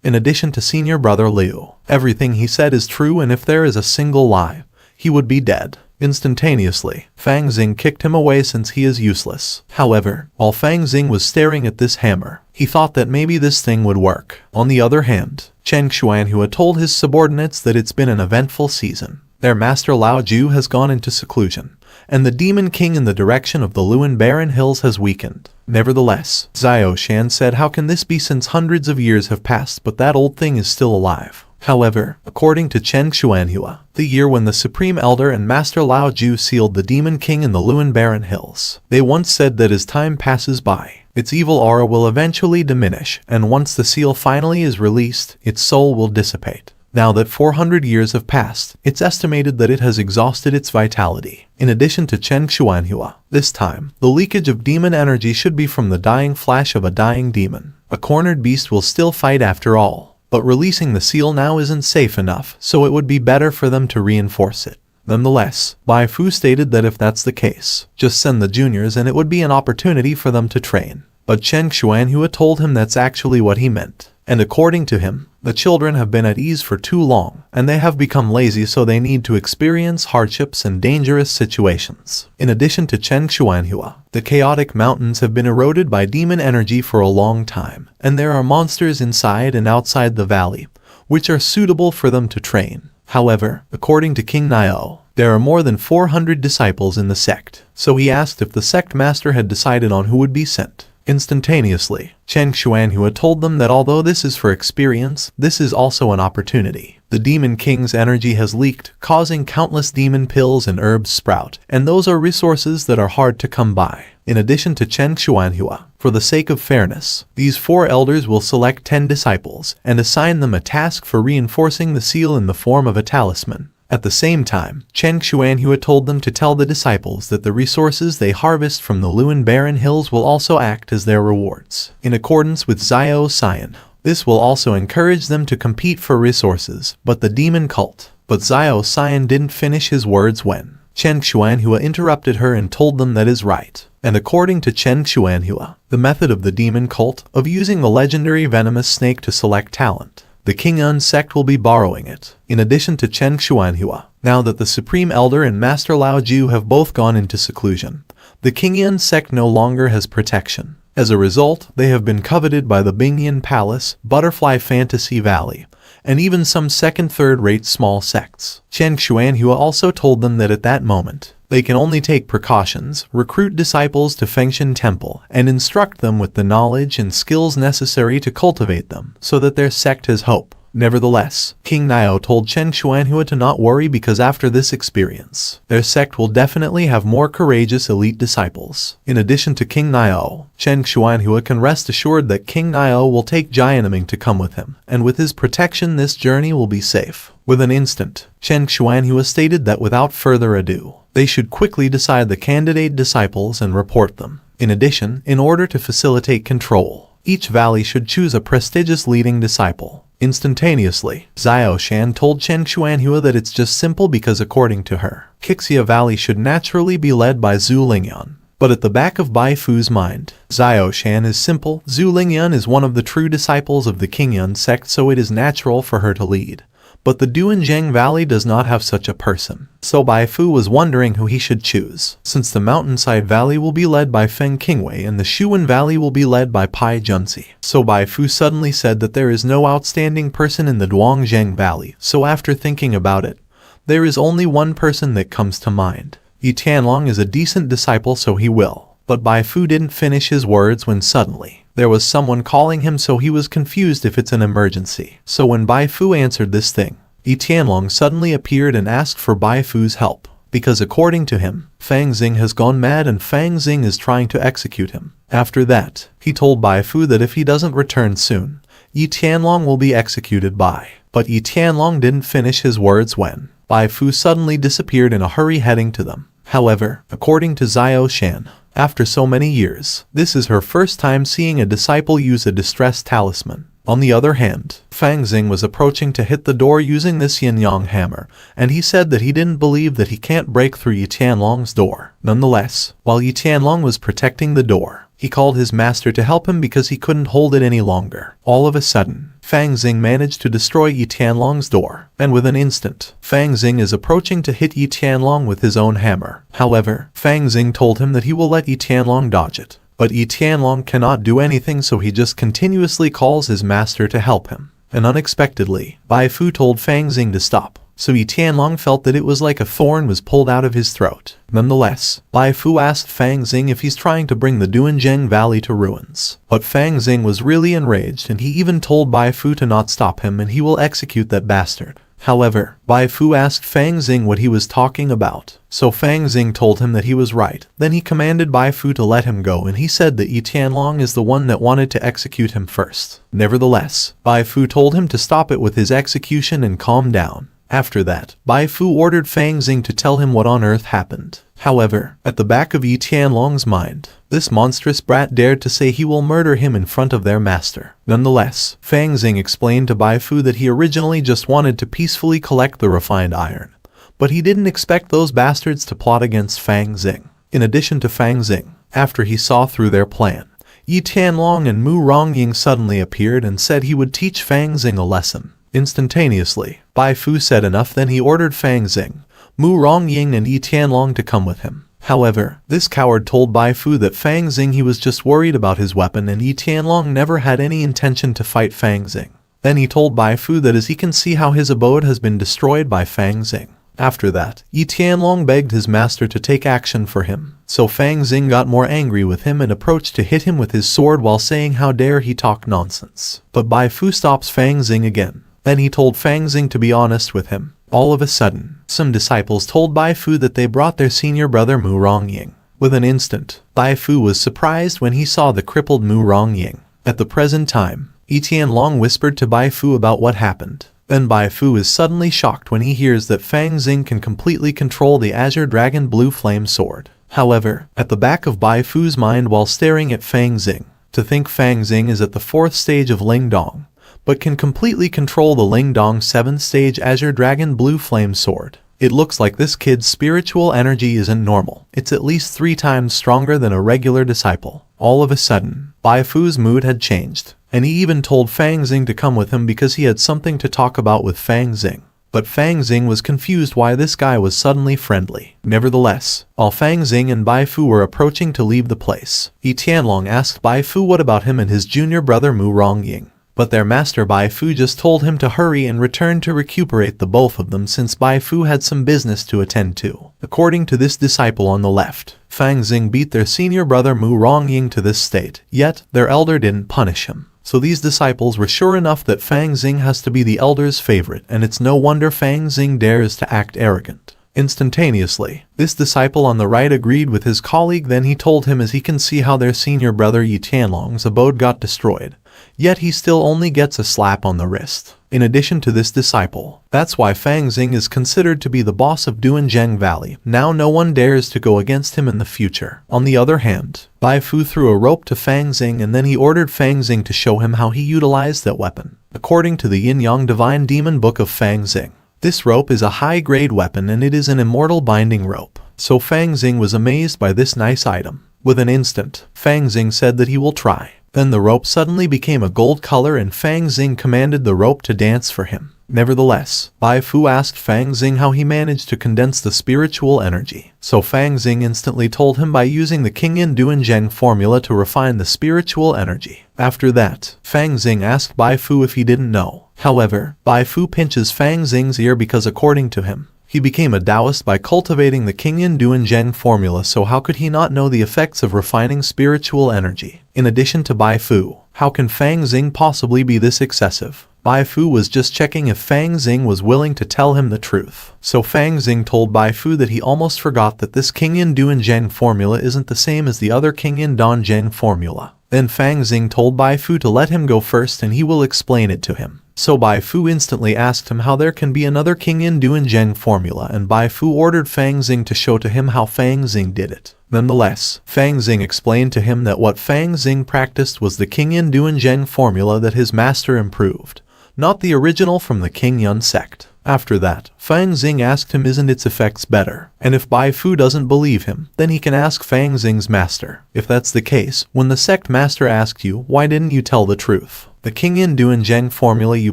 In addition to senior brother Liu, everything he said is true, and if there is a single lie, he would be dead. Instantaneously, Fang Xing kicked him away since he is useless. However, while Fang Xing was staring at this hammer, he thought that maybe this thing would work. On the other hand, Chen Xuanhua told his subordinates that it's been an eventful season. Their master Lao Ju has gone into seclusion, and the Demon King in the direction of the Luan Barren Hills has weakened. Nevertheless, Xiao Shan said, how can this be since hundreds of years have passed but that old thing is still alive? However, according to Chen Xuanhua, the year when the Supreme Elder and Master Lao Ju sealed the Demon King in the Luan Barren Hills, they once said that as time passes by, its evil aura will eventually diminish, and once the seal finally is released, its soul will dissipate. Now that 400 years have passed, it's estimated that it has exhausted its vitality. In addition to Chen Xuanhua, this time, the leakage of demon energy should be from the dying flash of a dying demon. A cornered beast will still fight after all, but releasing the seal now isn't safe enough, so it would be better for them to reinforce it. Nonetheless, Bai Fu stated that if that's the case, just send the juniors and it would be an opportunity for them to train. But Chen Xuanhua told him that's actually what he meant. And according to him, the children have been at ease for too long, and they have become lazy, so they need to experience hardships and dangerous situations. In addition to Chen Xuanhua, the chaotic mountains have been eroded by demon energy for a long time, and there are monsters inside and outside the valley, which are suitable for them to train. However, according to King Nio, there are more than 400 disciples in the sect, so he asked if the sect master had decided on who would be sent. Instantaneously, Chen Xuanhua told them that although this is for experience, this is also an opportunity. The Demon King's energy has leaked, causing countless demon pills and herbs sprout, and those are resources that are hard to come by. In addition to Chen Xuanhua, for the sake of fairness, these 4 elders will select 10 disciples and assign them a task for reinforcing the seal in the form of a talisman. At the same time, Chen Xuanhua told them to tell the disciples that the resources they harvest from the Luan Barren Hills will also act as their rewards. In accordance with Xiao Xian, this will also encourage them to compete for resources, but the demon cult. But Xiao Xian didn't finish his words when Chen Xuanhua interrupted her and told them that is right. And according to Chen Xuanhua, the method of the demon cult of using the legendary venomous snake to select talent, the Qingyun sect will be borrowing it. In addition to Chen Xuanhua, now that the Supreme Elder and Master Lao Ju have both gone into seclusion, the Qingyun sect no longer has protection. As a result, they have been coveted by the Bingyan Palace, Butterfly Fantasy Valley, and even some second, third-rate small sects. Chen Xuanhua also told them that at that moment, they can only take precautions, recruit disciples to Fang Xing Temple, and instruct them with the knowledge and skills necessary to cultivate them, so that their sect has hope. Nevertheless, King Nio told Chen Xuanhua to not worry because after this experience, their sect will definitely have more courageous elite disciples. In addition to King Nio, Chen Xuanhua can rest assured that King Nio will take Jianming to come with him, and with his protection this journey will be safe. With an instant, Chen Xuanhua stated that without further ado, they should quickly decide the candidate disciples and report them. In addition, in order to facilitate control, each valley should choose a prestigious leading disciple. Instantaneously, Xiao Shan told Chen Xuanhua that it's just simple because according to her, Qixia Valley should naturally be led by Zhu Lingyan. But at the back of Bai Fu's mind, Xiao Shan is simple. Zhu Lingyan is one of the true disciples of the Qingyun sect, so it is natural for her to lead. But the Duanzhang Valley does not have such a person. So Bai Fu was wondering who he should choose, since the Mountainside Valley will be led by Feng Qingwei and the Shuwen Valley will be led by Pai Junzi. So Bai Fu suddenly said that there is no outstanding person in the Duanzhang Valley, so after thinking about it, there is only one person that comes to mind. Yi Tianlong is a decent disciple, so he will. But Bai Fu didn't finish his words when suddenly, there was someone calling him, so he was confused if it's an emergency. So when Bai Fu answered this thing, Yi Tianlong suddenly appeared and asked for Bai Fu's help, because according to him, Fang Xing has gone mad and Fang Xing is trying to execute him. After that, he told Bai Fu that if he doesn't return soon, Yi Tianlong will be executed by. But Yi Tianlong didn't finish his words when Bai Fu suddenly disappeared in a hurry heading to them. However, according to Xiao Shan, after so many years, this is her first time seeing a disciple use a distress talisman. On the other hand, Fang Xing was approaching to hit the door using this yin-yang hammer, and he said that he didn't believe that he can't break through Yi Tianlong's door. Nonetheless, while Yi Tianlong was protecting the door, He called his master to help him because he couldn't hold it any longer. All of a sudden, Fang Xing managed to destroy Yi Tianlong's door, and with an instant, Fang Xing is approaching to hit Yi Tianlong with his own hammer. However, Fang Xing told him that he will let Yi Tianlong dodge it. But Yi Tianlong cannot do anything, so he just continuously calls his master to help him. And unexpectedly, Bai Fu told Fang Xing to stop. So Yi Tianlong felt that it was like a thorn was pulled out of his throat. Nonetheless, Bai Fu asked Fang Xing if he's trying to bring the Duanzheng Valley to ruins. But Fang Xing was really enraged, and he even told Bai Fu to not stop him and he will execute that bastard. However, Bai Fu asked Fang Xing what he was talking about, so Fang Xing told him that he was right. Then he commanded Bai Fu to let him go, and he said that Yi Tianlong is the one that wanted to execute him first. Nevertheless, Bai Fu told him to stop it with his execution and calm down. After that, Bai Fu ordered Fang Xing to tell him what on earth happened. However, at the back of Yi Tianlong's mind, this monstrous brat dared to say he will murder him in front of their master. Nonetheless, Fang Xing explained to Bai Fu that he originally just wanted to peacefully collect the refined iron, but he didn't expect those bastards to plot against Fang Xing. In addition to Fang Xing, after he saw through their plan, Yi Tianlong and Mu Rongying suddenly appeared and said he would teach Fang Xing a lesson. Instantaneously, Bai Fu said enough, then he ordered Fang Xing, Mu Rongying and Yi Tianlong to come with him. However, this coward told Bai Fu that Fang Xing he was just worried about his weapon and Yi Tianlong never had any intention to fight Fang Xing. Then he told Bai Fu that as he can see how his abode has been destroyed by Fang Xing. After that, Yi Tianlong begged his master to take action for him, so Fang Xing got more angry with him and approached to hit him with his sword while saying how dare he talk nonsense. But Bai Fu stops Fang Xing again. Then he told Fang Xing to be honest with him. All of a sudden, some disciples told Bai Fu that they brought their senior brother Mu Rongying. With an instant, Bai Fu was surprised when he saw the crippled Mu Rongying. At the present time, Yi Tianlong whispered to Bai Fu about what happened. Then Bai Fu is suddenly shocked when he hears that Fang Xing can completely control the Azure Dragon Blue Flame Sword. However, at the back of Bai Fu's mind while staring at Fang Xing, to think Fang Xing is at the 4th stage of Lingdong, but can completely control the Lingdong 7th stage Azure Dragon Blue Flame Sword. It looks like this kid's spiritual energy isn't normal. It's at least 3 times stronger than a regular disciple. All of a sudden, Bai Fu's mood had changed, and he even told Fang Xing to come with him because he had something to talk about with Fang Xing. But Fang Xing was confused why this guy was suddenly friendly. Nevertheless, while Fang Xing and Bai Fu were approaching to leave the place, Yi Tianlong asked Bai Fu what about him and his junior brother Mu Rongying. But their master Bai Fu just told him to hurry and return to recuperate the both of them since Bai Fu had some business to attend to. According to this disciple on the left, Fang Xing beat their senior brother Mu Rongying to this state, yet their elder didn't punish him. So these disciples were sure enough that Fang Xing has to be the elder's favorite, and it's no wonder Fang Xing dares to act arrogant. Instantaneously, this disciple on the right agreed with his colleague. Then he told him as he can see how their senior brother Yi Tianlong's abode got destroyed, yet he still only gets a slap on the wrist. In addition to this disciple, that's why Fang Xing is considered to be the boss of Duanzheng Valley. Now no one dares to go against him in the future. On the other hand, Bai Fu threw a rope to Fang Xing and then he ordered Fang Xing to show him how he utilized that weapon. According to the Yin-Yang Divine Demon Book of Fang Xing, this rope is a high-grade weapon and it is an immortal binding rope. So Fang Xing was amazed by this nice item. With an instant, Fang Xing said that he will try. Then the rope suddenly became a gold color and Fang Xing commanded the rope to dance for him. Nevertheless, Bai Fu asked Fang Xing how he managed to condense the spiritual energy. So Fang Xing instantly told him by using the Qingyan Duanzheng formula to refine the spiritual energy. After that, Fang Xing asked Bai Fu if he didn't know. However, Bai Fu pinches Fang Xing's ear because according to him, he became a Taoist by cultivating the Qingyan Duanzheng formula, so how could he not know the effects of refining spiritual energy? In addition to Bai Fu, how can Fang Xing possibly be this excessive? Bai Fu was just checking if Fang Xing was willing to tell him the truth. So Fang Xing told Bai Fu that he almost forgot that this Qingyan Duanzheng formula isn't the same as the other Qingyan Danzheng formula. Then Fang Xing told Bai Fu to let him go first and he will explain it to him. So Bai Fu instantly asked him how there can be another Qingyan Duanzheng formula, and Bai Fu ordered Fang Xing to show to him how Fang Xing did it. Nonetheless, Fang Xing explained to him that what Fang Xing practiced was the Qingyan Duanzheng formula that his master improved, not the original from the Qingyan sect. After that, Fang Xing asked him isn't its effects better, and if Bai Fu doesn't believe him, then he can ask Fang Xing's master. If that's the case, when the sect master asked you, why didn't you tell the truth? The King Yin Duanzheng formula you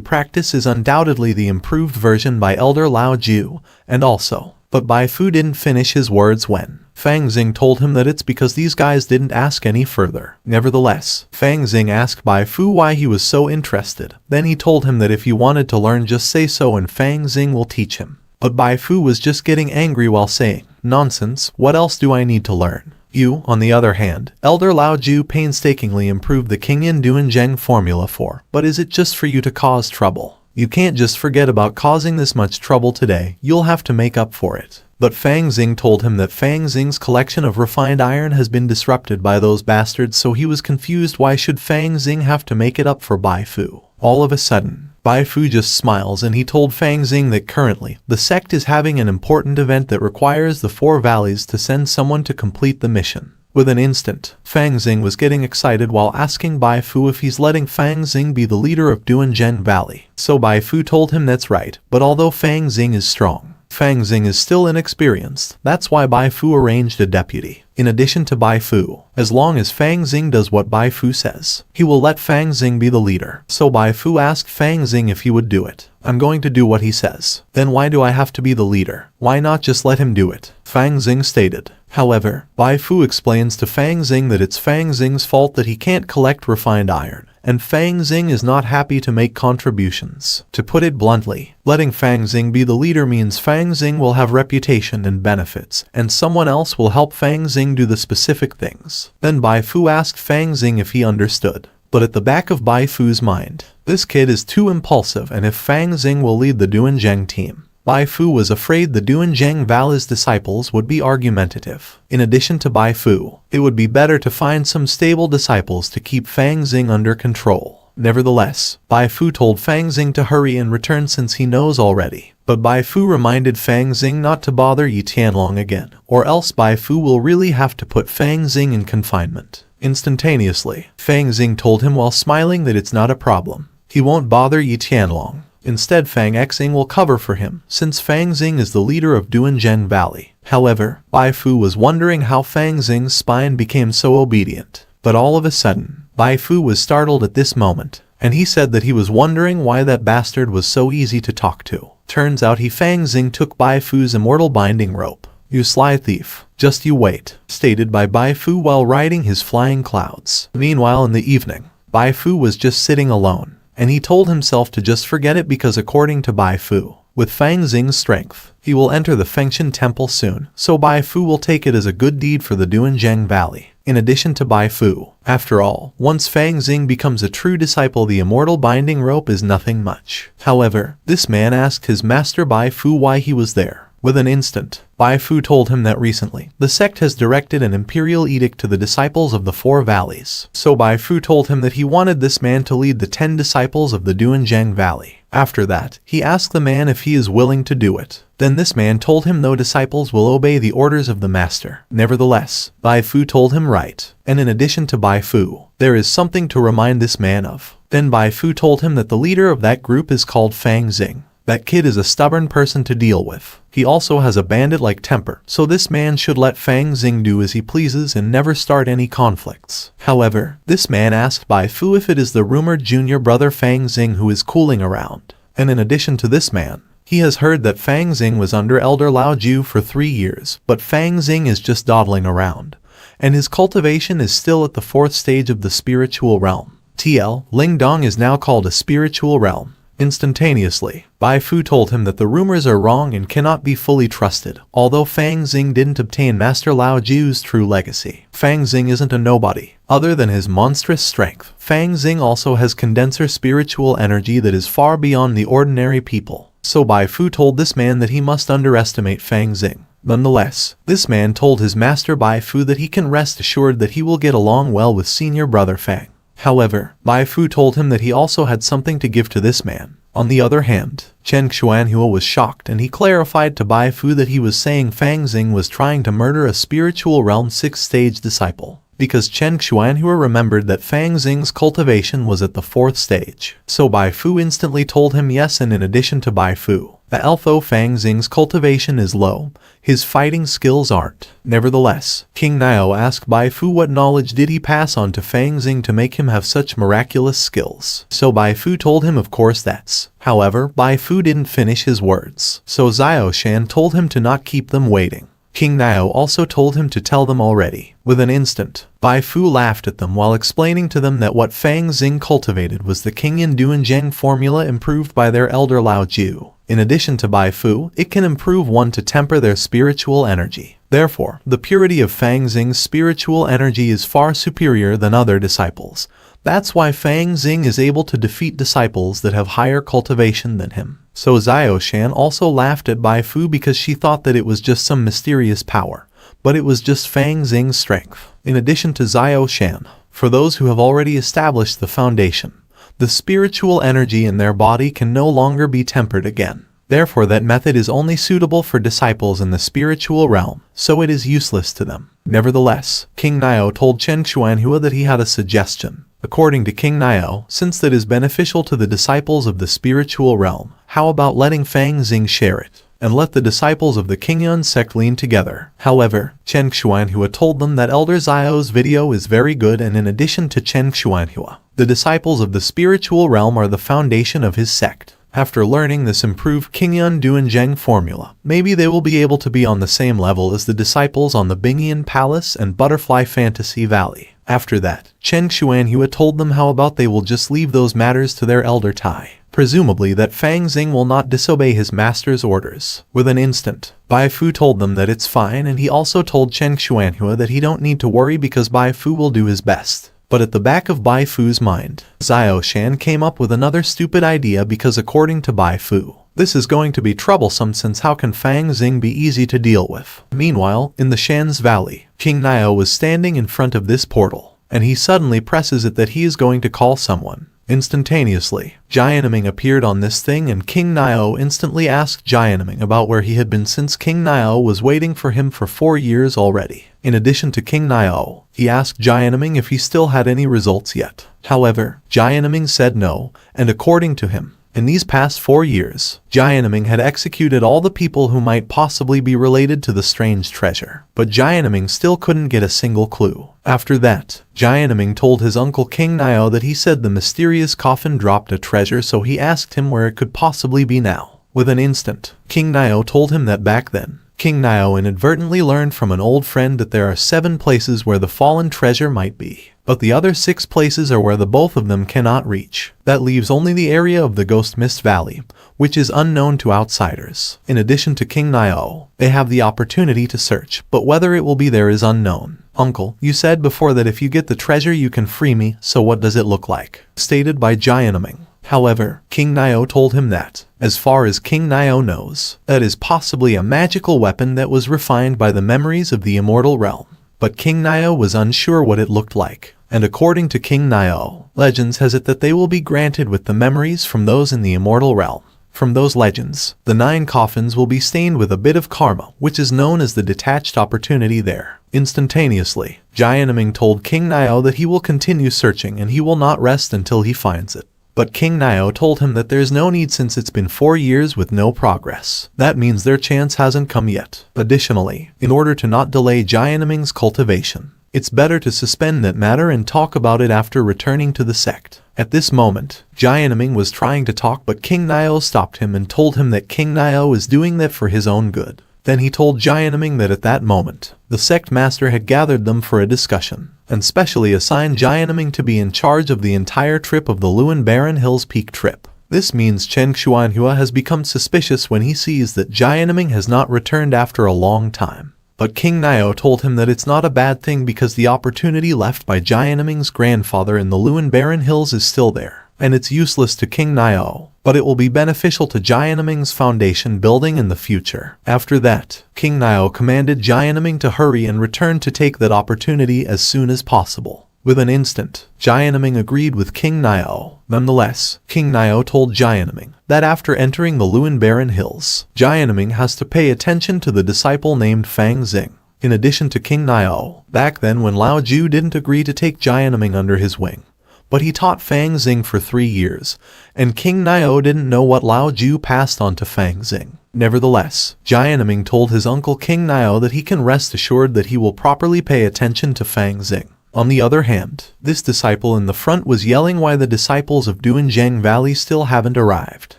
practice is undoubtedly the improved version by Elder Lao Ju, and also. But Bai Fu didn't finish his words when Fang Xing told him that it's because these guys didn't ask any further. Nevertheless, Fang Xing asked Bai Fu why he was so interested. Then he told him that if you wanted to learn, just say so and Fang Xing will teach him. But Bai Fu was just getting angry while saying, "Nonsense, what else do I need to learn?" You, on the other hand, Elder Lao Ju painstakingly improved the King Yin Duanzheng formula for, but is it just for you to cause trouble? You can't just forget about causing this much trouble today, you'll have to make up for it. But Fang Xing told him that Fang Xing's collection of refined iron has been disrupted by those bastards, so he was confused why should Fang Xing have to make it up for Bai Fu. All of a sudden, Bai Fu just smiles and he told Fang Xing that currently, the sect is having an important event that requires the 4 valleys to send someone to complete the mission. With an instant, Fang Xing was getting excited while asking Bai Fu if he's letting Fang Xing be the leader of Duanzheng Valley. So Bai Fu told him that's right, but although Fang Xing is strong, Fang Xing is still inexperienced. That's why Bai Fu arranged a deputy. In addition to Bai Fu, as long as Fang Xing does what Bai Fu says, he will let Fang Xing be the leader. So Bai Fu asked Fang Xing if he would do it. I'm going to do what he says. Then why do I have to be the leader? Why not just let him do it? Fang Xing stated. However, Bai Fu explains to Fang Xing that it's Fang Xing's fault that he can't collect refined iron, and Fang Xing is not happy to make contributions. To put it bluntly, letting Fang Xing be the leader means Fang Xing will have reputation and benefits, and someone else will help Fang Xing do the specific things. Then Bai Fu asked Fang Xing if he understood. But at the back of Bai Fu's mind, this kid is too impulsive, and if Fang Xing will lead the Duanzheng team, Bai Fu was afraid the Duanzheng Valley's disciples would be argumentative. In addition to Bai Fu, it would be better to find some stable disciples to keep Fang Xing under control. Nevertheless, Bai Fu told Fang Xing to hurry and return since he knows already. But Bai Fu reminded Fang Xing not to bother Yi Tianlong again, or else Bai Fu will really have to put Fang Xing in confinement. Instantaneously, Fang Xing told him while smiling that it's not a problem. He won't bother Yi Tianlong. Instead, Fang Xing will cover for him, since Fang Xing is the leader of Duanzheng Valley. However, Bai Fu was wondering how Fang Xing's spine became so obedient. But all of a sudden, Bai Fu was startled at this moment, and he said that he was wondering why that bastard was so easy to talk to. Turns out Fang Xing took Bai Fu's immortal binding rope. "You sly thief, just you wait," stated by Bai Fu while riding his flying clouds. Meanwhile in the evening, Bai Fu was just sitting alone, and he told himself to just forget it because according to Bai Fu, with Fang Xing's strength, he will enter the Fengtian temple soon, so Bai Fu will take it as a good deed for the Duanzheng Valley. In addition to Bai Fu, after all, once Fang Xing becomes a true disciple, the immortal binding rope is nothing much. However, this man asked his master Bai Fu why he was there. With an instant, Bai Fu told him that recently, the sect has directed an imperial edict to the disciples of the 4 valleys. So Bai Fu told him that he wanted this man to lead the 10 disciples of the Duanzheng Valley. After that, he asked the man if he is willing to do it. Then this man told him no disciples will obey the orders of the master. Nevertheless, Bai Fu told him right. And in addition to Bai Fu, there is something to remind this man of. Then Bai Fu told him that the leader of that group is called Fang Xing. That kid is a stubborn person to deal with. He also has a bandit-like temper, so this man should let Fang Xing do as he pleases and never start any conflicts. However, this man asked Bai Fu if it is the rumored junior brother Fang Xing who is cooling around. And in addition to this man, he has heard that Fang Xing was under Elder Lao Ju for 3 years, but Fang Xing is just dawdling around, and his cultivation is still at the 4th stage of the spiritual realm. TL, Lingdong is now called a spiritual realm. Instantaneously, Bai Fu told him that the rumors are wrong and cannot be fully trusted. Although Fang Xing didn't obtain Master Lao Ju's true legacy, Fang Xing isn't a nobody. Other than his monstrous strength, Fang Xing also has condenser spiritual energy that is far beyond the ordinary people. So Bai Fu told this man that he must underestimate Fang Xing. Nonetheless, this man told his master Bai Fu that he can rest assured that he will get along well with senior brother Fang. However, Bai Fu told him that he also had something to give to this man. On the other hand, Chen Xuanhua was shocked and he clarified to Bai Fu that he was saying Fang Xing was trying to murder a spiritual realm 6th stage disciple, because Chen Xuanhua remembered that Fang Xing's cultivation was at the 4th stage. So Bai Fu instantly told him yes, and in addition to Bai Fu, that although Fang Xing's cultivation is low, his fighting skills aren't. Nevertheless, King Nio asked Bai Fu what knowledge did he pass on to Fang Xing to make him have such miraculous skills. So Bai Fu told him of course that's. However, Bai Fu didn't finish his words, so Xiao Shan told him to not keep them waiting. King Nio also told him to tell them already. With an instant, Bai Fu laughed at them while explaining to them that what Fang Xing cultivated was the Qingyan Duanzhang formula improved by their elder Lao Jiu. In addition to Bai Fu, it can improve one to temper their spiritual energy. Therefore, the purity of Fang Xing's spiritual energy is far superior than other disciples. That's why Fang Xing is able to defeat disciples that have higher cultivation than him. So Xiao Shan also laughed at Bai Fu because she thought that it was just some mysterious power, but it was just Fang Xing's strength. In addition to Xiao Shan, for those who have already established the foundation, the spiritual energy in their body can no longer be tempered again. Therefore that method is only suitable for disciples in the spiritual realm, so it is useless to them. Nevertheless, King Nio told Chen Xuanhua that he had a suggestion. According to King Nio, since that is beneficial to the disciples of the spiritual realm, how about letting Fang Xing share it, and let the disciples of the Qingyun sect lean together? However, Chen Xuanhua told them that Elder Xiao's video is very good, and in addition to Chen Xuanhua, the disciples of the spiritual realm are the foundation of his sect. After learning this improved Qingyun Duanzhang formula, maybe they will be able to be on the same level as the disciples on the Bingian Palace and Butterfly Fantasy Valley. After that, Chen Xuanhua told them how about they will just leave those matters to their elder Tai. Presumably that Fang Xing will not disobey his master's orders. With an instant, Bai Fu told them that it's fine, and he also told Chen Xuanhua that he don't need to worry because Bai Fu will do his best. But at the back of Bai Fu's mind, Xiao Shan came up with another stupid idea because according to Bai Fu, this is going to be troublesome since how can Fang Xing be easy to deal with? Meanwhile, in the Shan's Valley, King Nio was standing in front of this portal, and he suddenly presses it that he is going to call someone. Instantaneously, Jianming appeared on this thing, and King Nio instantly asked Jianming about where he had been since King Nio was waiting for him for 4 years already. In addition to King Nio, he asked Jianming if he still had any results yet. However, Jianming said no, and according to him, in these past 4 years, Jianming had executed all the people who might possibly be related to the strange treasure. But Jianming still couldn't get a single clue. After that, Jianming told his uncle King Nio that he said the mysterious coffin dropped a treasure, so he asked him where it could possibly be now. With an instant, King Nio told him that back then, King Nio inadvertently learned from an old friend that there are 7 places where the fallen treasure might be, but the other 6 places are where the both of them cannot reach. That leaves only the area of the Ghost Mist Valley, which is unknown to outsiders. In addition to King Nio, they have the opportunity to search, but whether it will be there is unknown. Uncle, you said before that if you get the treasure you can free me, so what does it look like? Stated by Jianming. However, King Nio told him that, as far as King Nio knows, that is possibly a magical weapon that was refined by the memories of the immortal realm. But King Nio was unsure what it looked like, and according to King Nio, legends has it that they will be granted with the memories from those in the immortal realm. From those legends, the 9 coffins will be stained with a bit of karma, which is known as the detached opportunity there. Instantaneously, Jianming told King Nio that he will continue searching and he will not rest until he finds it. But King Nio told him that there's no need since it's been 4 years with no progress. That means their chance hasn't come yet. Additionally, in order to not delay Jianming's cultivation, it's better to suspend that matter and talk about it after returning to the sect. At this moment, Jianming was trying to talk, but King Nio stopped him and told him that King Nio is doing that for his own good. Then he told Jianming that at that moment, the sect master had gathered them for a discussion, and specially assigned Jianming to be in charge of the entire trip of the Luen Barren Hills Peak trip. This means Chen Xuanhua has become suspicious when he sees that Jianming has not returned after a long time. But King Nio told him that it's not a bad thing because the opportunity left by Jianming's grandfather in the Luen Barren Hills is still there, and it's useless to King Nio, but it will be beneficial to Jianming's foundation building in the future. After that, King Nio commanded Jianming to hurry and return to take that opportunity as soon as possible. With an instant, Jianming agreed with King Nio. Nonetheless, King Nio told Jianming that after entering the Luen Barren Hills, Jianming has to pay attention to the disciple named Fang Xing. In addition to King Nio, back then when Lao Ju didn't agree to take Jianming under his wing, but he taught Fang Xing for 3 years, and King Nio didn't know what Lao Ju passed on to Fang Xing. Nevertheless, Jianming told his uncle King Nio that he can rest assured that he will properly pay attention to Fang Xing. On the other hand, this disciple in the front was yelling why the disciples of Duanzhang Valley still haven't arrived.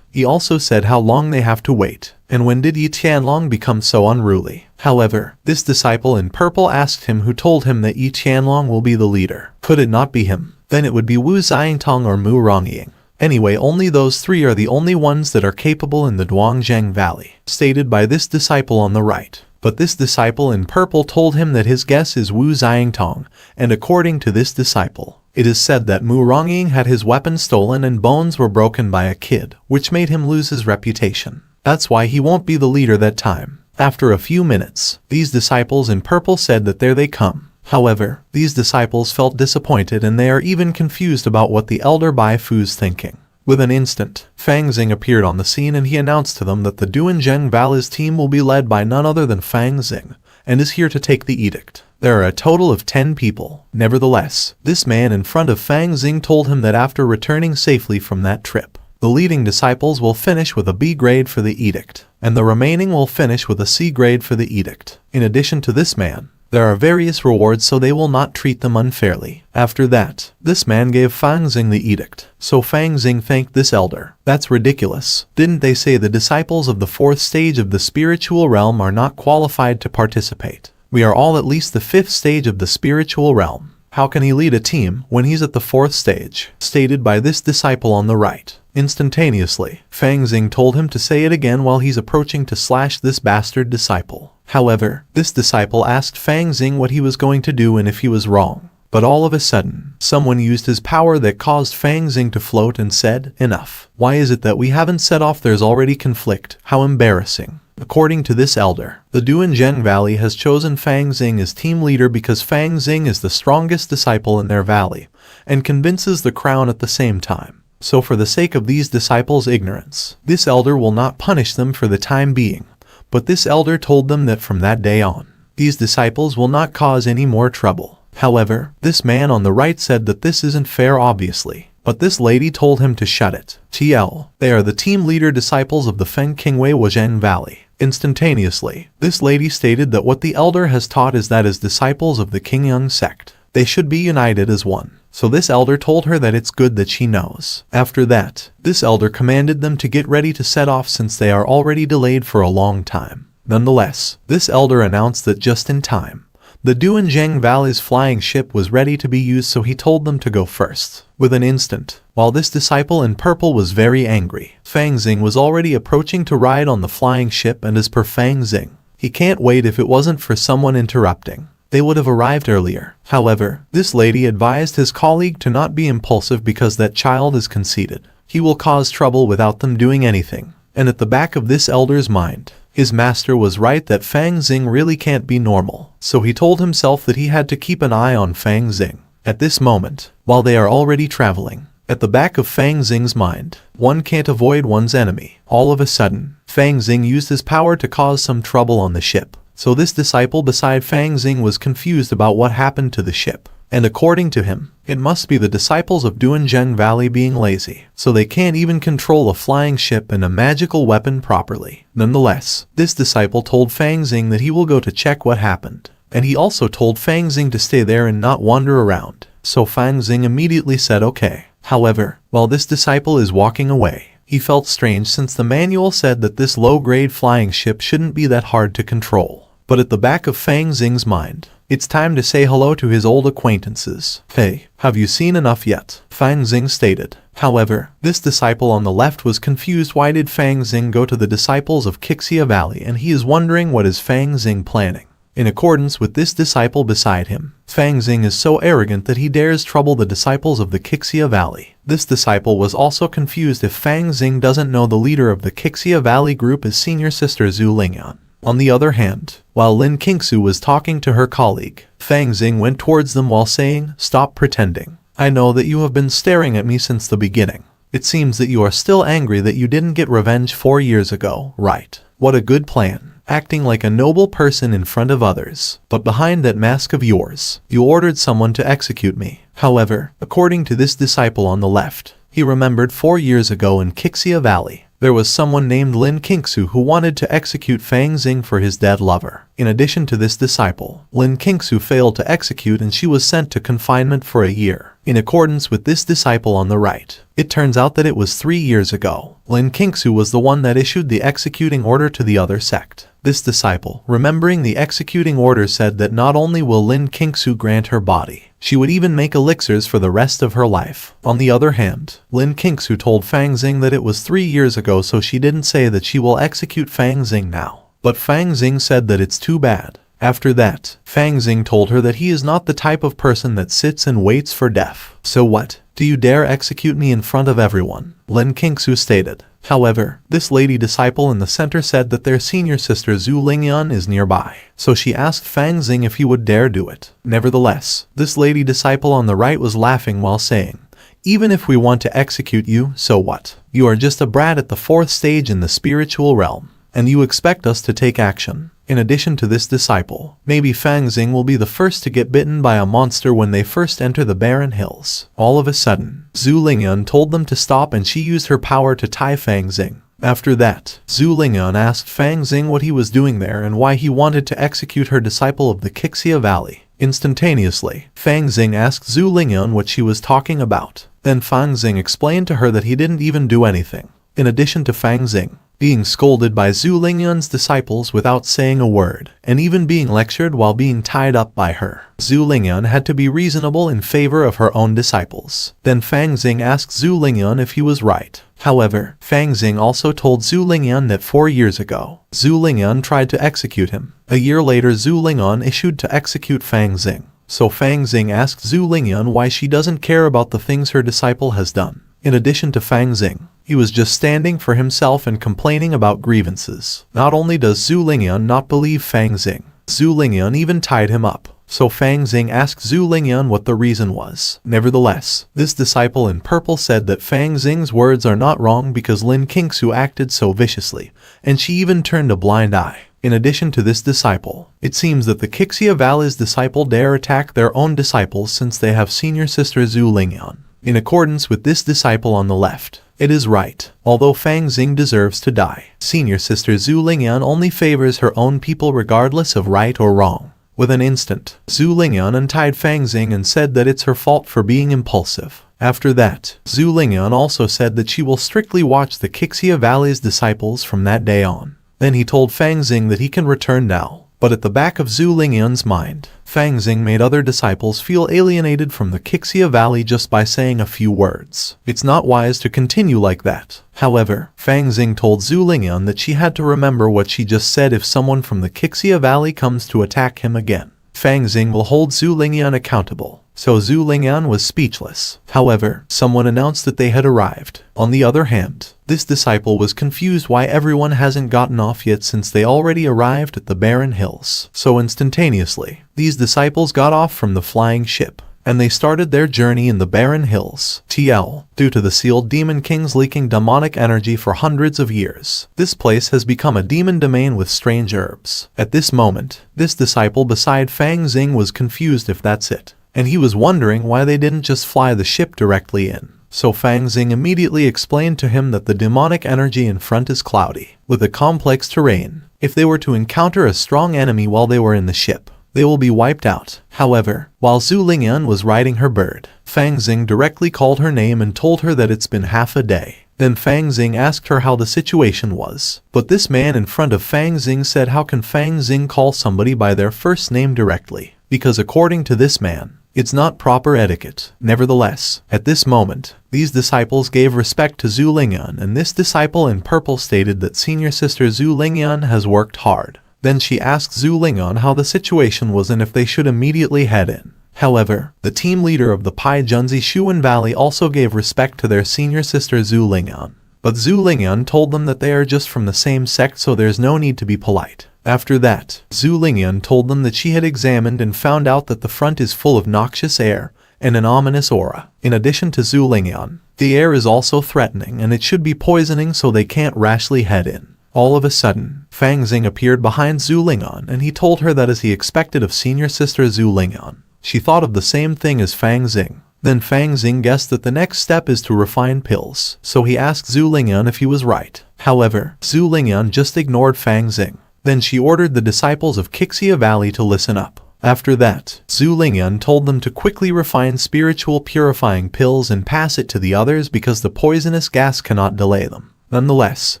He also said how long they have to wait, and when did Yi Tianlong become so unruly. However, this disciple in purple asked him who told him that Yi Tianlong will be the leader. Could it not be him? Then it would be Wu Xiangtong or Mu Rongying. Anyway, only those 3 are the only ones that are capable in the Duanzhang Valley, stated by this disciple on the right. But this disciple in purple told him that his guess is Wu Xiangtong, and according to this disciple, it is said that Mu Rongying had his weapon stolen and bones were broken by a kid, which made him lose his reputation. That's why he won't be the leader that time. After a few minutes, these disciples in purple said that there they come. However, these disciples felt disappointed and they are even confused about what the elder Bai Fu's thinking. With an instant, Fang Xing appeared on the scene and he announced to them that the Duanzhang Valley's team will be led by none other than Fang Xing, and is here to take the edict. There are a total of 10 people. Nevertheless, this man in front of Fang Xing told him that after returning safely from that trip, the leading disciples will finish with a B grade for the edict, and the remaining will finish with a C grade for the edict. In addition to this man, there are various rewards so they will not treat them unfairly. After that, this man gave Fang Xing the edict, so Fang Xing thanked this elder. That's ridiculous. Didn't they say the disciples of the 4th stage of the spiritual realm are not qualified to participate? We are all at least the 5th stage of the spiritual realm. How can he lead a team when he's at the 4th stage? Stated by this disciple on the right. Instantaneously, Fang Xing told him to say it again while he's approaching to slash this bastard disciple. However, this disciple asked Fang Xing what he was going to do and if he was wrong. But all of a sudden, someone used his power that caused Fang Xing to float and said, "Enough. Why is it that we haven't set off? There's already conflict. How embarrassing." According to this elder, the Duanzhang Valley has chosen Fang Xing as team leader because Fang Xing is the strongest disciple in their valley, and convinces the crown at the same time. So for the sake of these disciples' ignorance, this elder will not punish them for the time being. But this elder told them that from that day on, these disciples will not cause any more trouble. However, this man on the right said that this isn't fair obviously, but this lady told him to shut it. TL, they are the team leader disciples of the Feng Qingwei Wuzheng Valley. Instantaneously, this lady stated that what the elder has taught is that as disciples of the Qingyang sect, they should be united as one. So this elder told her that it's good that she knows. After that, this elder commanded them to get ready to set off since they are already delayed for a long time. Nonetheless, this elder announced that just in time, the Duanzhang Valley's flying ship was ready to be used, so he told them to go first. With an instant, while this disciple in purple was very angry, Fang Xing was already approaching to ride on the flying ship, and as per Fang Xing, he can't wait. If it wasn't for someone interrupting, they would have arrived earlier. However, this lady advised his colleague to not be impulsive because that child is conceited. He will cause trouble without them doing anything. And at the back of this elder's mind, his master was right that Fang Xing really can't be normal. So he told himself that he had to keep an eye on Fang Xing. At this moment, while they are already traveling, at the back of Fang Xing's mind, one can't avoid one's enemy. All of a sudden, Fang Xing used his power to cause some trouble on the ship. So this disciple beside Fang Xing was confused about what happened to the ship. And according to him, it must be the disciples of Duanzhang Valley being lazy, so they can't even control a flying ship and a magical weapon properly. Nonetheless, this disciple told Fang Xing that he will go to check what happened. And he also told Fang Xing to stay there and not wander around. So Fang Xing immediately said okay. However, while this disciple is walking away, he felt strange since the manual said that this low-grade flying ship shouldn't be that hard to control. But at the back of Fang Xing's mind, it's time to say hello to his old acquaintances. "Hey, have you seen enough yet?" Fang Xing stated. However, this disciple on the left was confused. Why did Fang Xing go to the disciples of Wuxia Valley, and he is wondering what is Fang Xing planning. In accordance with this disciple beside him, Fang Xing is so arrogant that he dares trouble the disciples of the Wuxia Valley. This disciple was also confused if Fang Xing doesn't know the leader of the Wuxia Valley group is senior sister Zhu Lingyan. On the other hand, while Lin Qingsu was talking to her colleague, Fang Xing went towards them while saying, "Stop pretending. I know that you have been staring at me since the beginning. It seems that you are still angry that you didn't get revenge 4 years ago, right? What a good plan." acting like a noble person in front of others. But behind that mask of yours, you ordered someone to execute me. However, according to this disciple on the left, he remembered 4 years ago in Wuxia Valley, there was someone named Lin Qingsu who wanted to execute Fang Xing for his dead lover. In addition to this disciple, Lin Qingsu failed to execute and she was sent to confinement for a year. In accordance with this disciple on the right, it turns out that it was 3 years ago. Lin Qingsu was the one that issued the executing order to the other sect. This disciple, remembering the executing order, said that not only will Lin Qingsu grant her body, she would even make elixirs for the rest of her life. On the other hand, Lin Qingsu told Fang Xing that it was 3 years ago, so she didn't say that she will execute Fang Xing now. But Fang Xing said that it's too bad. After that, Fang Xing told her that he is not the type of person that sits and waits for death. So what? Do you dare execute me in front of everyone? Lin Qingsu stated. However, this lady disciple in the center said that their senior sister Zhu Lingyan is nearby, so she asked Fang Xing if he would dare do it. Nevertheless, this lady disciple on the right was laughing while saying, "Even if we want to execute you, so what? You are just a brat at the 4th stage in the spiritual realm, and you expect us to take action." In addition to this disciple, maybe Fang Xing will be the first to get bitten by a monster when they first enter the barren hills. All of a sudden, Zhu Lingyan told them to stop and she used her power to tie Fang Xing. After that, Zhu Lingyan asked Fang Xing what he was doing there and why he wanted to execute her disciple of the Wuxia Valley. Instantaneously, Fang Xing asked Zhu Lingyan what she was talking about. Then Fang Xing explained to her that he didn't even do anything. In addition to Fang Xing being scolded by Zhu Lingyan's disciples without saying a word, and even being lectured while being tied up by her, Zhu Lingyan had to be reasonable in favor of her own disciples. Then Fang Xing asked Zhu Lingyan if he was right. However, Fang Xing also told Zhu Lingyan that 4 years ago, Zhu Lingyan tried to execute him. A year later, Zhu Lingyan issued to execute Fang Xing. So Fang Xing asked Zhu Lingyan why she doesn't care about the things her disciple has done. In addition to Fang Xing, he was just standing for himself and complaining about grievances. Not only does Zhu Lingyan not believe Fang Xing, Zhu Lingyan even tied him up. So Fang Xing asked Zhu Lingyan what the reason was. Nevertheless, this disciple in purple said that Fang Xing's words are not wrong because Lin Qingsu acted so viciously, and she even turned a blind eye. In addition to this disciple, it seems that the Wuxia Valley's disciple dare attack their own disciples since they have senior sister Zhu Lingyan. In accordance with this disciple on the left, it is right. Although Fang Xing deserves to die, senior sister Zhu Lingyan only favors her own people regardless of right or wrong. With an instant, Zhu Lingyan untied Fang Xing and said that it's her fault for being impulsive. After that, Zhu Lingyan also said that she will strictly watch the Wuxia Valley's disciples from that day on. Then he told Fang Xing that he can return now. But at the back of Zhu Lingyan's mind, Fang Xing made other disciples feel alienated from the Wuxia Valley just by saying a few words. It's not wise to continue like that. However, Fang Xing told Zhu Lingyan that she had to remember what she just said if someone from the Wuxia Valley comes to attack him again. Fang Xing will hold Zhu Lingyan accountable. So Zhu Lingyan was speechless. However, someone announced that they had arrived. On the other hand, this disciple was confused why everyone hasn't gotten off yet since they already arrived at the barren hills. So instantaneously, these disciples got off from the flying ship, and they started their journey in the barren hills. Due to the sealed demon kings leaking demonic energy for hundreds of years, this place has become a demon domain with strange herbs. At this moment, this disciple beside Fang Xing was confused if that's it, and he was wondering why they didn't just fly the ship directly in. So Fang Xing immediately explained to him that the demonic energy in front is cloudy, with a complex terrain. If they were to encounter a strong enemy while they were in the ship, they will be wiped out. However, while Zhu Lingyan was riding her bird, Fang Xing directly called her name and told her that it's been half a day. Then Fang Xing asked her how the situation was. But this man in front of Fang Xing said, how can Fang Xing call somebody by their first name directly? Because according to this man, it's not proper etiquette. Nevertheless, at this moment, these disciples gave respect to Zhu Lingyan, and this disciple in purple stated that senior sister Zhu Lingyan has worked hard. Then she asked Zhu Lingyan how the situation was and if they should immediately head in. However, the team leader of the Pai Junzi Shuan Valley also gave respect to their senior sister Zhu Lingyan. But Zhu Lingyan told them that they are just from the same sect, so there's no need to be polite. After that, Zhu Lingyan told them that she had examined and found out that the front is full of noxious air and an ominous aura. In addition to Zhu Lingyan, the air is also threatening and it should be poisoning, so they can't rashly head in. All of a sudden, Fang Xing appeared behind Zhu Lingyan and he told her that as he expected of senior sister Zhu Lingyan. She thought of the same thing as Fang Xing. Then Fang Xing guessed that the next step is to refine pills, so he asked Zhu Lingyan if he was right. However, Zhu Lingyan just ignored Fang Xing. Then she ordered the disciples of Qixia Valley to listen up. After that, Zhu Lingyan told them to quickly refine spiritual purifying pills and pass it to the others because the poisonous gas cannot delay them. Nonetheless,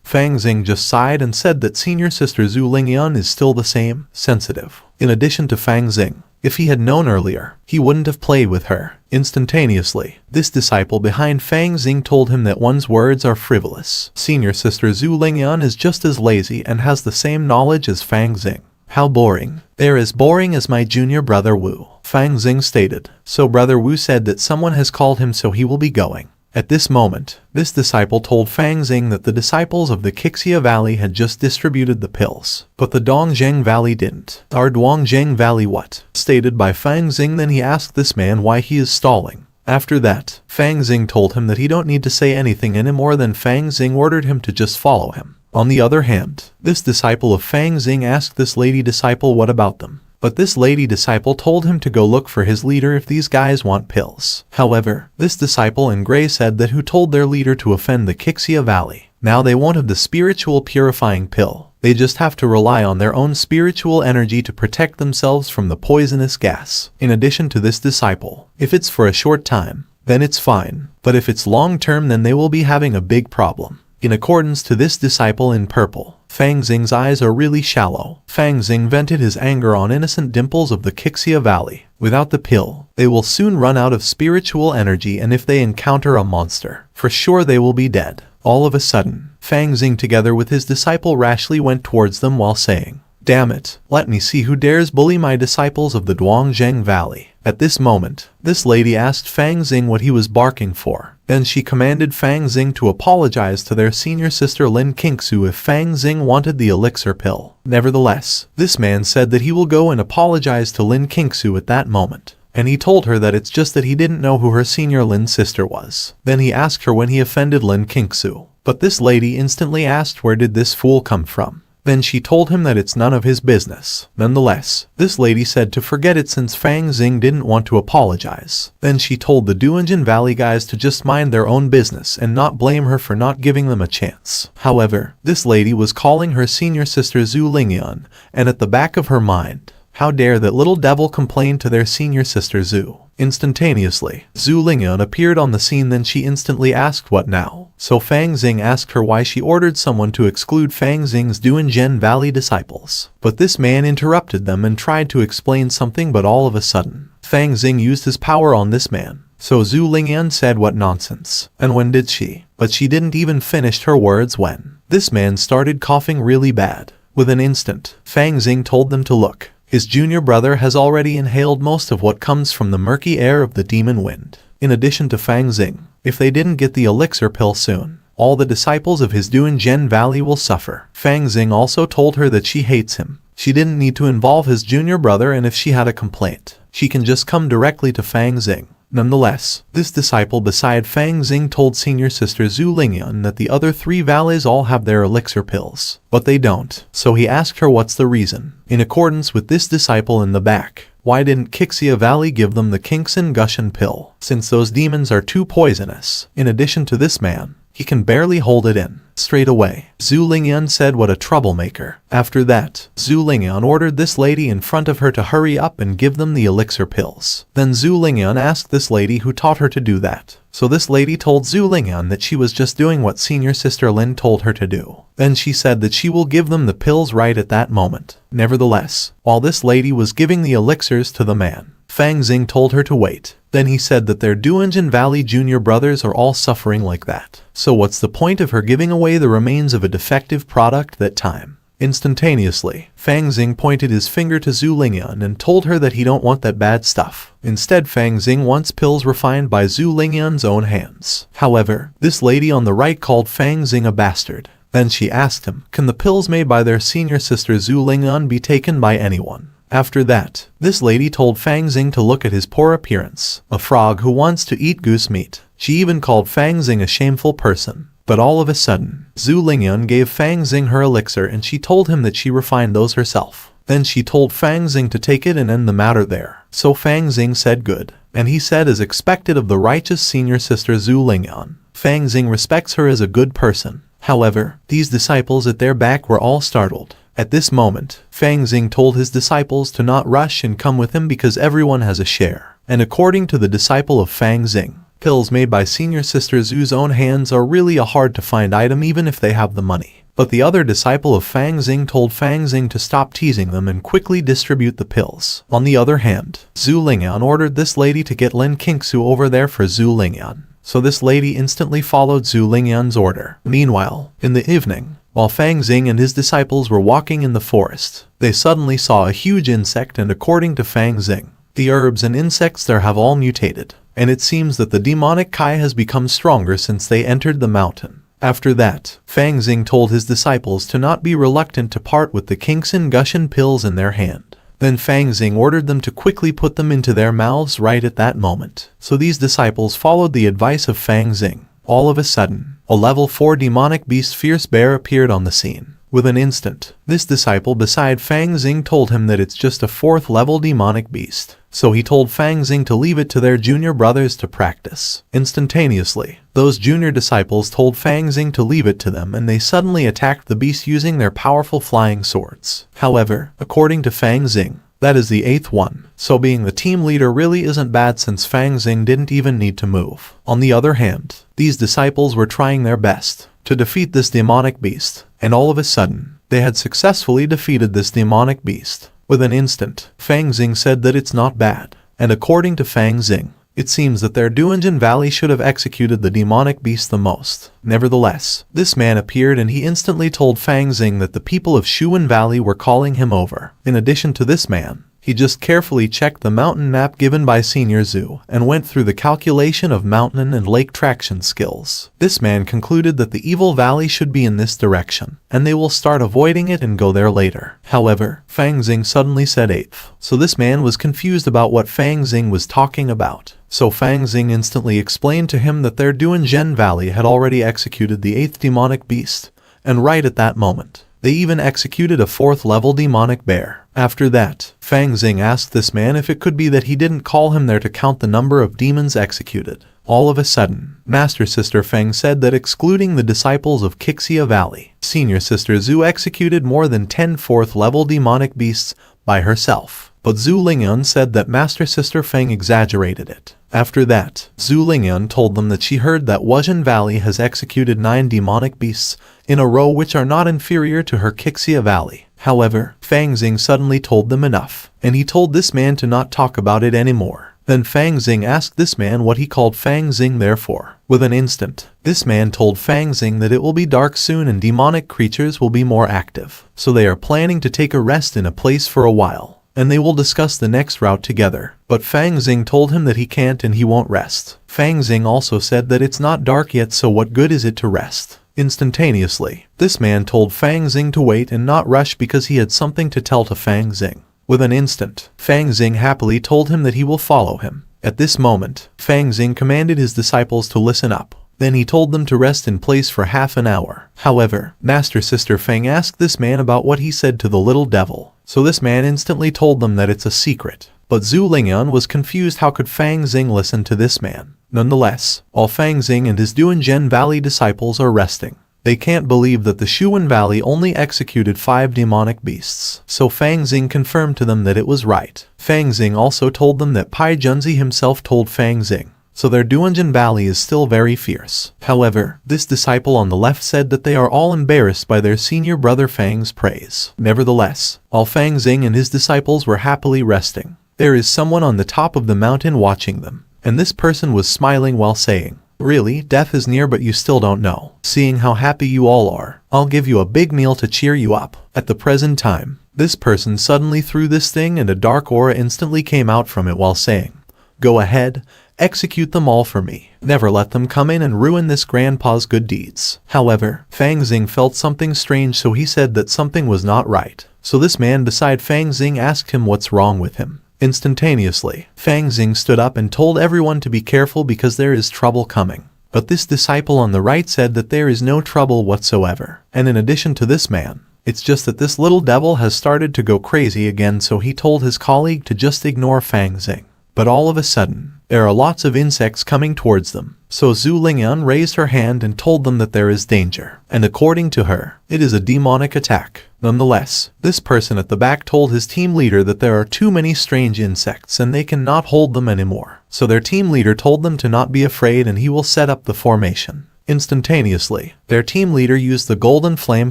Fang Xing just sighed and said that senior sister Zhu Lingyan is still the same, sensitive. In addition to Fang Xing, if he had known earlier, he wouldn't have played with her. Instantaneously, this disciple behind Fang Xing told him that one's words are frivolous. Senior sister Zhu Lingyan is just as lazy and has the same knowledge as Fang Xing. How boring. They're as boring as my junior brother Wu, Fang Xing stated. So brother Wu said that someone has called him so he will be going. At this moment, this disciple told Fang Xing that the disciples of the Qixia Valley had just distributed the pills, but the Dongzheng Valley didn't. Our Dongzheng Valley what? Stated by Fang Xing. Then he asked this man why he is stalling. After that, Fang Xing told him that he don't need to say anything anymore. Then Fang Xing ordered him to just follow him. On the other hand, this disciple of Fang Xing asked this lady disciple what about them. But this lady disciple told him to go look for his leader if these guys want pills. However, this disciple in gray said that who told their leader to offend the Qixia Valley. Now they won't have the spiritual purifying pill. They just have to rely on their own spiritual energy to protect themselves from the poisonous gas. In addition to this disciple, if it's for a short time, then it's fine. But if it's long term, then they will be having a big problem. In accordance to this disciple in purple, Fang Xing's eyes are really shallow. Fang Xing vented his anger on innocent dimples of the Qixia Valley. Without the pill, they will soon run out of spiritual energy, and if they encounter a monster, for sure they will be dead. All of a sudden, Fang Xing together with his disciple rashly went towards them while saying, "Damn it, let me see who dares bully my disciples of the Dongzheng Valley." At this moment, this lady asked Fang Xing what he was barking for. Then she commanded Fang Xing to apologize to their senior sister Lin Qingsu if Fang Xing wanted the elixir pill. Nevertheless, this man said that he will go and apologize to Lin Qingsu at that moment. And he told her that it's just that he didn't know who her senior Lin sister was. Then he asked her when he offended Lin Qingsu. But this lady instantly asked where did this fool come from. Then she told him that it's none of his business. Nonetheless, this lady said to forget it since Fang Xing didn't want to apologize. Then she told the Duanjin Valley guys to just mind their own business and not blame her for not giving them a chance. However, this lady was calling her senior sister Zhu Lingyan, and at the back of her mind, how dare that little devil complain to their senior sister Zhu. Instantaneously, Zhu Lingyan appeared on the scene. Then she instantly asked what now. So Fang Xing asked her why she ordered someone to exclude Fang Xing's Duanjin Valley disciples. But this man interrupted them and tried to explain something, but all of a sudden, Fang Xing used his power on this man. So Zhu Lingyan said what nonsense. And when did she? But she didn't even finish her words when this man started coughing really bad. With an instant, Fang Xing told them to look. His junior brother has already inhaled most of what comes from the murky air of the demon wind. In addition to Fang Xing, if they didn't get the elixir pill soon, all the disciples of his Duanjin Valley will suffer. Fang Xing also told her that she hates him. She didn't need to involve his junior brother, and if she had a complaint, she can just come directly to Fang Xing. Nonetheless, this disciple beside Fang Xing told senior sister Zhu Lingyan that the other 3 valleys all have their elixir pills, but they don't. So he asked her what's the reason. In accordance with this disciple in the back, why didn't Qixia Valley give them the Qingxin Gushan pill, since those demons are too poisonous? In addition to this man, he can barely hold it in. Straight away, Zhu Lingyan said what a troublemaker. After that, Zhu Lingyan ordered this lady in front of her to hurry up and give them the elixir pills. Then Zhu Lingyan asked this lady who taught her to do that. So this lady told Zhu Lingyan that she was just doing what senior sister Lin told her to do. Then she said that she will give them the pills right at that moment. Nevertheless, while this lady was giving the elixirs to the man, Fang Xing told her to wait. Then he said that their Duanjin Valley junior brothers are all suffering like that. So what's the point of her giving away the remains of a defective product that time? Instantaneously, Fang Xing pointed his finger to Zhu Lingyan and told her that he don't want that bad stuff. Instead, Fang Xing wants pills refined by Zhu Lingyan's own hands. However, this lady on the right called Fang Xing a bastard. Then she asked him, can the pills made by their senior sister Zhu Lingyan be taken by anyone? After that, this lady told Fang Xing to look at his poor appearance, a frog who wants to eat goose meat. She even called Fang Xing a shameful person. But all of a sudden, Zhu Lingyun gave Fang Xing her elixir and she told him that she refined those herself. Then she told Fang Xing to take it and end the matter there. So Fang Xing said good. And he said as expected of the righteous senior sister Zhu Lingyun. Fang Xing respects her as a good person. However, these disciples at their back were all startled. At this moment, Fang Xing told his disciples to not rush and come with him because everyone has a share. And according to the disciple of Fang Xing, pills made by senior sister Zhu's own hands are really a hard to find item even if they have the money. But the other disciple of Fang Xing told Fang Xing to stop teasing them and quickly distribute the pills. On the other hand, Zhu Lingyun ordered this lady to get Lin Qingsu over there for Zhu Lingyun. So this lady instantly followed Zhu Lingyun's order. Meanwhile, in the evening, while Fang Xing and his disciples were walking in the forest, they suddenly saw a huge insect and according to Fang Xing, the herbs and insects there have all mutated. And it seems that the demonic Kai has become stronger since they entered the mountain. After that, Fang Xing told his disciples to not be reluctant to part with the Qingxin Gushan pills in their hand. Then Fang Xing ordered them to quickly put them into their mouths right at that moment. So these disciples followed the advice of Fang Xing. All of a sudden, a level 4 demonic beast fierce bear appeared on the scene. With an instant, this disciple beside Fang Xing told him that it's just a 4th level demonic beast. So he told Fang Xing to leave it to their junior brothers to practice. Instantaneously, those junior disciples told Fang Xing to leave it to them and they suddenly attacked the beast using their powerful flying swords. However, according to Fang Xing, that is the 8th one, so being the team leader really isn't bad since Fang Xing didn't even need to move. On the other hand, these disciples were trying their best to defeat this demonic beast, and all of a sudden, they had successfully defeated this demonic beast. With an instant, Fang Xing said that it's not bad, and according to Fang Xing, it seems that their Duanjin Valley should have executed the demonic beast the most. Nevertheless, this man appeared and he instantly told Fang Xing that the people of Shuwen Valley were calling him over. In addition to this man, he just carefully checked the mountain map given by Senior Zhu and went through the calculation of mountain and lake traction skills. This man concluded that the evil valley should be in this direction, and they will start avoiding it and go there later. However, Fang Xing suddenly said 8th, so this man was confused about what Fang Xing was talking about. So Fang Xing instantly explained to him that their Duanzhen Valley had already executed the 8th demonic beast, and right at that moment, they even executed a 4th level demonic bear. After that, Fang Xing asked this man if it could be that he didn't call him there to count the number of demons executed. All of a sudden, Master Sister Feng said that excluding the disciples of Qixia Valley, Senior Sister Zhu executed more than 10 4th level demonic beasts by herself. But Zhu Lingyun said that Master Sister Feng exaggerated it. After that, Zhu Lingyun told them that she heard that Wuzhen Valley has executed 9 demonic beasts in a row which are not inferior to her Qixia Valley. However, Fang Xing suddenly told them enough, and he told this man to not talk about it anymore. Then Fang Xing asked this man what he called Fang Xing therefore. With an instant, this man told Fang Xing that it will be dark soon and demonic creatures will be more active. So they are planning to take a rest in a place for a while, and they will discuss the next route together. But Fang Xing told him that he can't and he won't rest. Fang Xing also said that it's not dark yet, so what good is it to rest? Instantaneously, this man told Fang Xing to wait and not rush because he had something to tell to Fang Xing. With an instant, Fang Xing happily told him that he will follow him. At this moment, Fang Xing commanded his disciples to listen up. Then he told them to rest in place for half an hour. However, Master Sister Feng asked this man about what he said to the little devil. So this man instantly told them that it's a secret. But Zhu Lingyun was confused how could Fang Xing listen to this man. Nonetheless, while Fang Xing and his Duanzhen Valley disciples are resting, they can't believe that the Shuwen Valley only executed 5 demonic beasts. So Fang Xing confirmed to them that it was right. Fang Xing also told them that Pai Junzi himself told Fang Xing. So their Duanzhen Valley is still very fierce. However, this disciple on the left said that they are all embarrassed by their senior brother Fang's praise. Nevertheless, while Fang Xing and his disciples were happily resting, there is someone on the top of the mountain watching them. And this person was smiling while saying, "Really, death is near but you still don't know. Seeing how happy you all are, I'll give you a big meal to cheer you up." At the present time, this person suddenly threw this thing and a dark aura instantly came out from it while saying, "Go ahead, execute them all for me. Never let them come in and ruin this grandpa's good deeds." However, Fang Xing felt something strange, so he said that something was not right. So this man beside Fang Xing asked him what's wrong with him. Instantaneously, Fang Xing stood up and told everyone to be careful because there is trouble coming. But this disciple on the right said that there is no trouble whatsoever. And in addition to this man, it's just that this little devil has started to go crazy again, so he told his colleague to just ignore Fang Xing. But all of a sudden, there are lots of insects coming towards them. So Zhu Lingyan raised her hand and told them that there is danger. And according to her, it is a demonic attack. Nonetheless, this person at the back told his team leader that there are too many strange insects and they cannot hold them anymore. So their team leader told them to not be afraid and he will set up the formation. Instantaneously, their team leader used the golden flame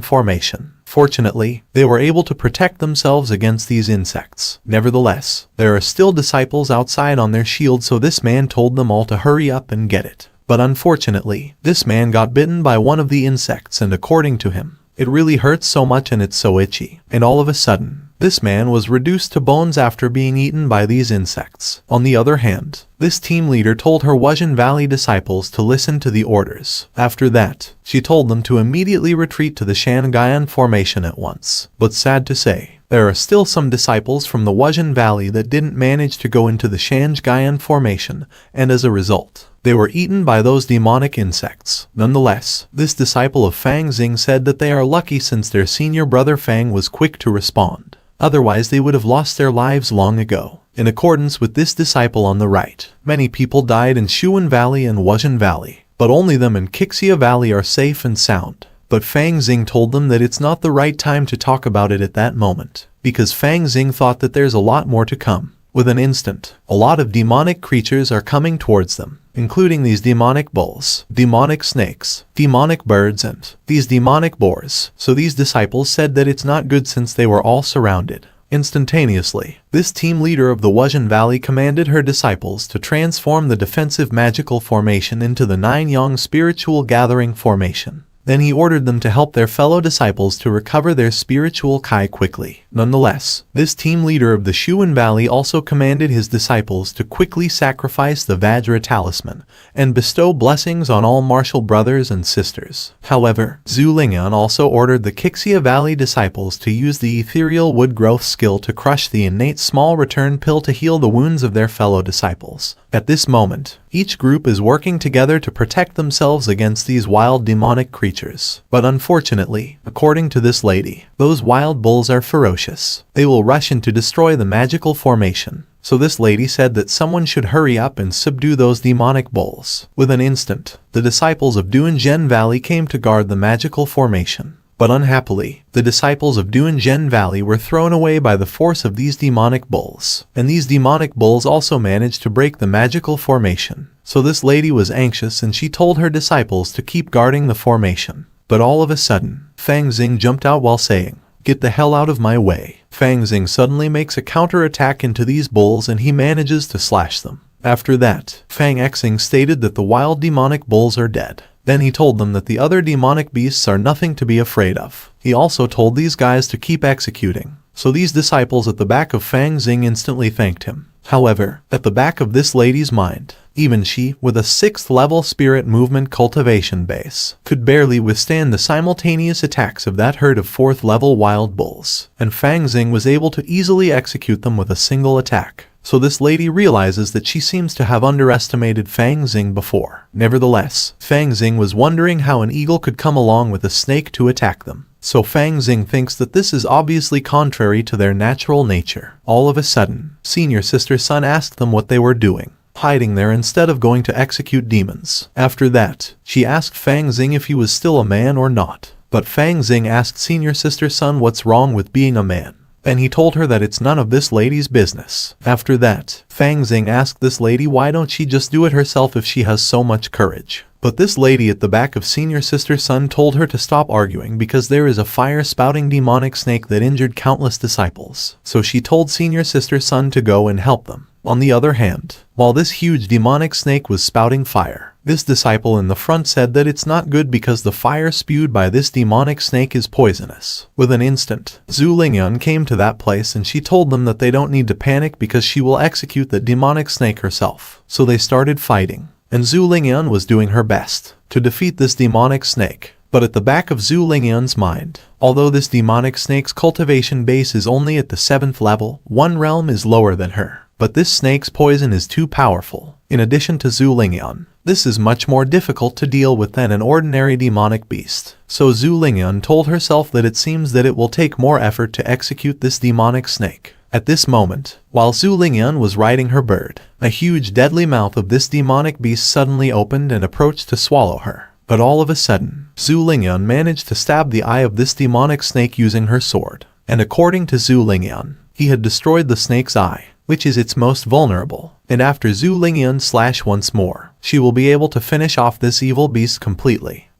formation. Fortunately, they were able to protect themselves against these insects. Nevertheless, there are still disciples outside on their shield, so this man told them all to hurry up and get it. But unfortunately, this man got bitten by one of the insects, and according to him, it really hurts so much and it's so itchy. And all of a sudden, this man was reduced to bones after being eaten by these insects. On the other hand, this team leader told her Wuzhen Valley disciples to listen to the orders. After that, she told them to immediately retreat to the Shangayan formation at once. But sad to say, there are still some disciples from the Wuzhen Valley that didn't manage to go into the Shangayan formation, and as a result, they were eaten by those demonic insects. Nonetheless, this disciple of Fang Xing said that they are lucky since their senior brother Fang was quick to respond. Otherwise they would have lost their lives long ago. In accordance with this disciple on the right, many people died in Yuewen Valley and Wuzhen Valley, but only them in Wuxia Valley are safe and sound. But Fang Xing told them that it's not the right time to talk about it at that moment, because Fang Xing thought that there's a lot more to come. With an instant, a lot of demonic creatures are coming towards them, including these demonic bulls, demonic snakes, demonic birds, and these demonic boars. So these disciples said that it's not good since they were all surrounded. Instantaneously, this team leader of the Wuzhen Valley commanded her disciples to transform the defensive magical formation into the Nine-Yang spiritual gathering formation. Then he ordered them to help their fellow disciples to recover their spiritual Kai quickly. Nonetheless, this team leader of the Yuewen Valley also commanded his disciples to quickly sacrifice the Vajra talisman and bestow blessings on all martial brothers and sisters. However, Zhu Lingyan also ordered the Wuxia Valley disciples to use the ethereal wood growth skill to crush the innate small return pill to heal the wounds of their fellow disciples. At this moment, each group is working together to protect themselves against these wild demonic creatures. But unfortunately, according to this lady, those wild bulls are ferocious. They will rush in to destroy the magical formation. So this lady said that someone should hurry up and subdue those demonic bulls. With an instant, the disciples of Duanzhen Valley came to guard the magical formation. But unhappily, the disciples of Duanzhen Valley were thrown away by the force of these demonic bulls. And these demonic bulls also managed to break the magical formation. So this lady was anxious and she told her disciples to keep guarding the formation. But all of a sudden, Fang Xing jumped out while saying, "Get the hell out of my way." Fang Xing suddenly makes a counterattack into these bulls and he manages to slash them. After that, Fang Xing stated that the wild demonic bulls are dead. Then he told them that the other demonic beasts are nothing to be afraid of. He also told these guys to keep executing. So these disciples at the back of Fang Xing instantly thanked him. However, at the back of this lady's mind, even she, with a 6th level spirit movement cultivation base, could barely withstand the simultaneous attacks of that herd of 4th level wild bulls. And Fang Xing was able to easily execute them with a single attack. So this lady realizes that she seems to have underestimated Fang Xing before. Nevertheless, Fang Xing was wondering how an eagle could come along with a snake to attack them. So Fang Xing thinks that this is obviously contrary to their natural nature. All of a sudden, Senior Sister Sun asked them what they were doing, hiding there instead of going to execute demons. After that, she asked Fang Xing if he was still a man or not. But Fang Xing asked Senior Sister Sun what's wrong with being a man. And he told her that it's none of this lady's business. After that, Fang Xing asked this lady why don't she just do it herself if she has so much courage. But this lady at the back of Senior Sister Sun told her to stop arguing because there is a fire-spouting demonic snake that injured countless disciples. So she told Senior Sister Sun to go and help them. On the other hand, while this huge demonic snake was spouting fire, this disciple in the front said that it's not good because the fire spewed by this demonic snake is poisonous. With an instant, Zhu Lingyan came to that place and she told them that they don't need to panic because she will execute the demonic snake herself. So they started fighting, and Zhu Lingyan was doing her best to defeat this demonic snake. But at the back of Zhu Lingyan's mind, although this demonic snake's cultivation base is only at the 7th level, one realm is lower than her. But this snake's poison is too powerful. In addition to Zhu Lingyan, This is much more difficult to deal with than an ordinary demonic beast. So Zhu Lingyun told herself that it seems that it will take more effort to execute this demonic snake. At this moment, while Zhu Lingyun was riding her bird, a huge deadly mouth of this demonic beast suddenly opened and approached to swallow her. But all of a sudden, Zhu Lingyun managed to stab the eye of this demonic snake using her sword. And according to Zhu Lingyun, he had destroyed the snake's eye, which is its most vulnerable. And after Zhu Lingyun slash once more, she will be able to finish off this evil beast completely.